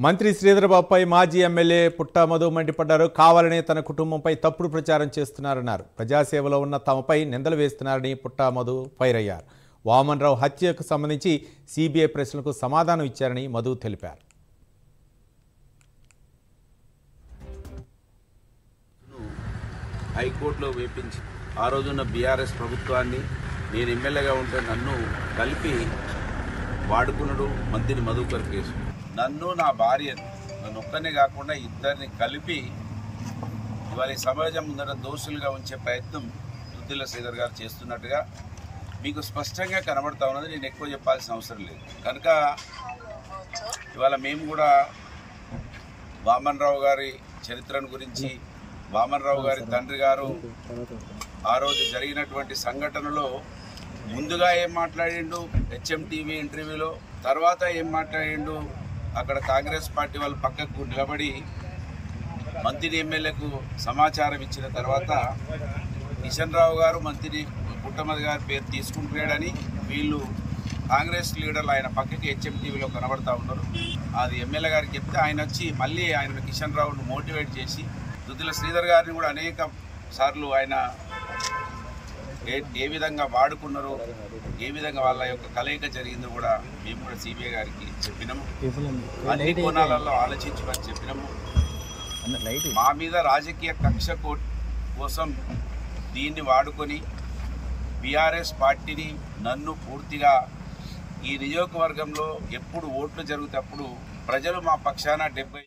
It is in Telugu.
మంత్రి శ్రీధరబాబుపై మాజీ ఎమ్మెల్యే పుట్టా మధు మండిపడ్డారు. కావాలనే తన కుటుంబంపై తప్పుడు ప్రచారం చేస్తున్నారన్నారు. ప్రజాసేవలో ఉన్న తమపై నిందలు వేస్తున్నారని పుట్టా మధు ఫైర్ అయ్యారు. వామన్ రావు హత్యకు సంబంధించి సిబిఐ ప్రశ్నలకు సమాధానం ఇచ్చారని మధు తెలిపారు. హైకోర్టులో వేపించి ఆ రోజున్న బీఆర్ఎస్ ప్రభుత్వాన్ని నేను ఎమ్మెల్యేగా ఉంటే నన్ను కలిపి వాడుకున్నాడు మంత్రి మధుకర్ కేసు. నన్ను నా భార్యను నన్ను ఒక్కనే కాకుండా ఇద్దరిని కలిపి ఇవాళ సమాజం ముందర దోషులుగా ఉంచే ప్రయత్నం దుద్దిల్ల శ్రీధర్ గారు చేస్తున్నట్టుగా మీకు స్పష్టంగా కనబడతా ఉన్నది. నేను ఎక్కువ చెప్పాల్సిన అవసరం లేదు. కనుక ఇవాళ మేము కూడా వామన్ రావు గారి చరిత్రను గురించి, వామన్ రావు గారి తండ్రి గారు ఆ రోజు జరిగినటువంటి సంఘటనలో ముందుగా ఏం మాట్లాడిండు హెచ్ఎంటీవీ ఇంటర్వ్యూలో, తర్వాత ఏం మాట్లాడిండు అక్కడ కాంగ్రెస్ పార్టీ వాళ్ళు పక్కకు నిలబడి మంత్రి ఎమ్మెల్యేకు సమాచారం ఇచ్చిన తర్వాత కిషన్ రావు గారు మంత్రి పుట్టమధు గారి పేరు తీసుకుంటున్నాడని వీళ్ళు కాంగ్రెస్ లీడర్లు ఆయన పక్కకి హెచ్ఎంటీవీలో కనబడతా ఉన్నారు. అది ఎమ్మెల్యే గారికి చెప్తే ఆయన వచ్చి మళ్ళీ ఆయన కిషన్ రావును మోటివేట్ చేసి దుద్దిల్ల శ్రీధర్ గారిని కూడా అనేక సార్లు ఆయన ఏ విధంగా వాడుకున్నారో, ఏ విధంగా వాళ్ళ యొక్క కలయిక జరిగిందో కూడా మేము కూడా సిబిఐ గారికి చెప్పినాము. అన్ని కోణాలలో ఆలోచించమని చెప్పినాము. మా మీద రాజకీయ కక్ష కోసం దీన్ని వాడుకొని బీఆర్ఎస్ పార్టీని, నన్ను పూర్తిగా ఈ నియోజకవర్గంలో ఎప్పుడు ఓట్లు జరుగుతప్పుడు ప్రజలు మా పక్షాన 70